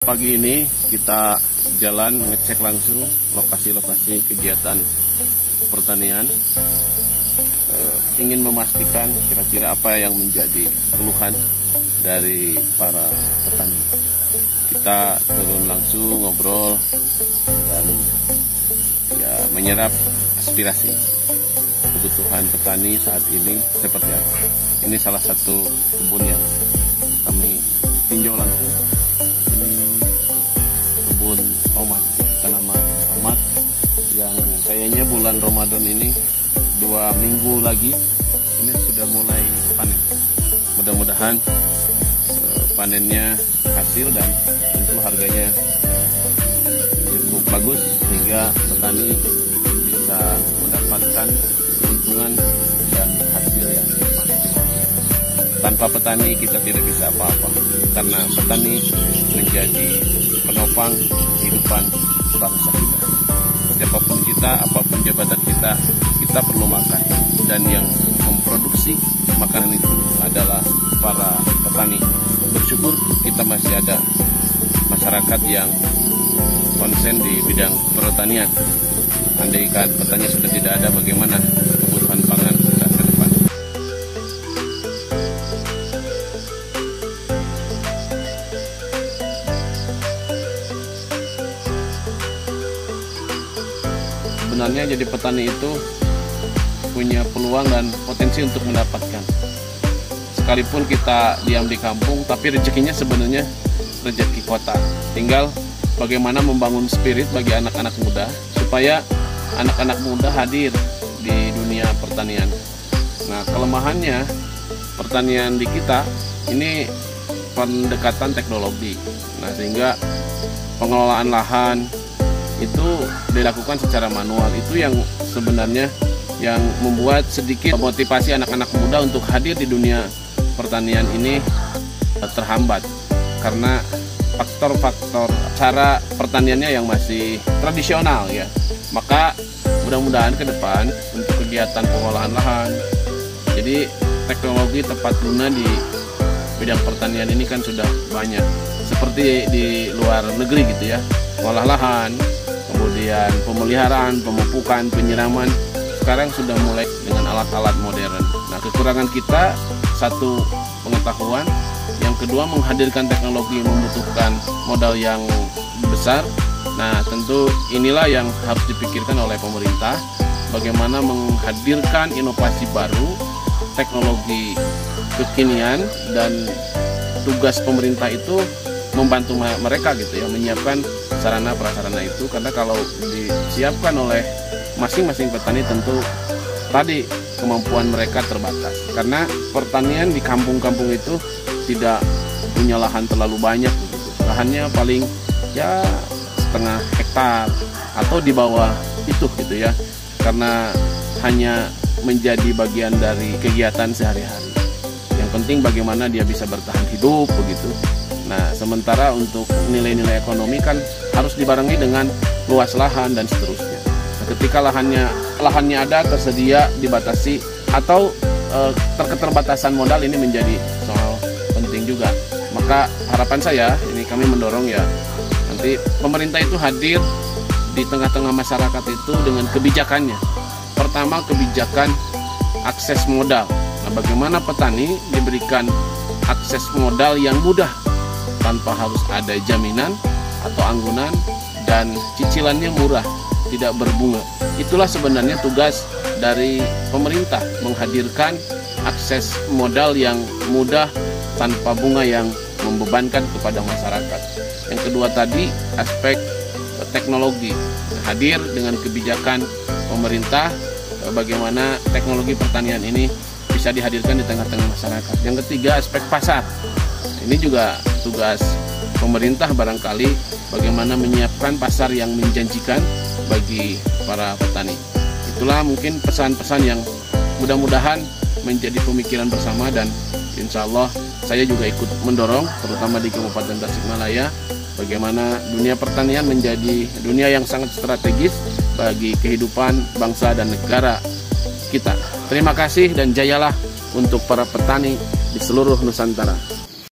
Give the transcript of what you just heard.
pagi ini kita jalan ngecek langsung lokasi-lokasi kegiatan pertanian, ingin memastikan kira-kira apa yang menjadi keluhan dari para petani. Kita turun langsung ngobrol dan ya menyerap aspirasi kebutuhan petani saat ini seperti apa. Ini salah satu kebun yang kami tinjau langsung. Ini kebun tomat, tanaman tomat yang kayaknya bulan Ramadan ini 2 minggu lagi ini sudah mulai panen. Mudah-mudahan panennya hasil dan tentu harganya cukup bagus sehingga petani bisa mendapatkan keuntungan dan hasil yang maksimal. Tanpa petani kita tidak bisa apa-apa, karena petani menjadi penopang kehidupan bangsa kita. Siapapun kita, apapun jabatan kita, kita perlu makan, dan yang memproduksi makanan itu adalah para petani. Bersyukur kita masih ada masyarakat yang konsen di bidang pertanian. Andaikan petani sudah tidak ada, bagaimana kebutuhan pangan kita ke depan? Sebenarnya jadi petani itu punya peluang dan potensi untuk mendapatkan. Sekalipun kita diam di kampung, tapi rezekinya sebenarnya rezeki kota. Tinggal bagaimana membangun spirit bagi anak-anak muda supaya anak-anak muda hadir di dunia pertanian. Nah, kelemahannya pertanian di kita ini pendekatan teknologi. Nah, sehingga pengelolaan lahan itu dilakukan secara manual. Itu yang sebenarnya yang membuat sedikit motivasi anak-anak muda untuk hadir di dunia pertanian ini terhambat karena faktor-faktor cara pertaniannya yang masih tradisional ya. Maka mudah-mudahan ke depan untuk kegiatan pengolahan lahan, jadi teknologi tepat guna di bidang pertanian ini kan sudah banyak, seperti di luar negeri gitu ya, olah lahan, kemudian pemeliharaan, pemupukan, penyiraman sekarang sudah mulai dengan alat-alat modern. Nah, kekurangan kita satu, pengetahuan, yang kedua menghadirkan teknologi membutuhkan modal yang besar. Nah, tentu inilah yang harus dipikirkan oleh pemerintah, bagaimana menghadirkan inovasi baru, teknologi kekinian, dan tugas pemerintah itu membantu mereka gitu ya, menyiapkan sarana prasarana itu, karena kalau disiapkan oleh masing-masing petani tentu tadi kemampuan mereka terbatas, karena pertanian di kampung-kampung itu tidak punya lahan terlalu banyak gitu. Lahannya paling ya setengah hektar atau di bawah itu gitu ya, karena hanya menjadi bagian dari kegiatan sehari-hari. Yang penting bagaimana dia bisa bertahan hidup begitu. Nah, sementara untuk nilai-nilai ekonomi kan harus dibarengi dengan luas lahan dan seterusnya. Nah, ketika lahannya ada, tersedia, dibatasi, atau keterbatasan modal, ini menjadi soal penting juga. Maka harapan saya, ini kami mendorong ya, nanti pemerintah itu hadir di tengah-tengah masyarakat itu dengan kebijakannya. Pertama, kebijakan akses modal. Nah, bagaimana petani diberikan akses modal yang mudah, tanpa harus ada jaminan atau anggunan, dan cicilannya murah, tidak berbunga. Itulah sebenarnya tugas dari pemerintah, menghadirkan akses modal yang mudah tanpa bunga yang membebankan kepada masyarakat. Yang kedua tadi, aspek teknologi, hadir dengan kebijakan pemerintah, bagaimana teknologi pertanian ini bisa dihadirkan di tengah-tengah masyarakat. Yang ketiga, aspek pasar. Ini juga tugas pemerintah barangkali, bagaimana menyiapkan pasar yang menjanjikan bagi para petani. Itulah mungkin pesan-pesan yang mudah-mudahan menjadi pemikiran bersama, dan insya Allah saya juga ikut mendorong, terutama di Kabupaten Tasikmalaya, bagaimana dunia pertanian menjadi dunia yang sangat strategis bagi kehidupan bangsa dan negara kita. Terima kasih dan jayalah untuk para petani di seluruh Nusantara.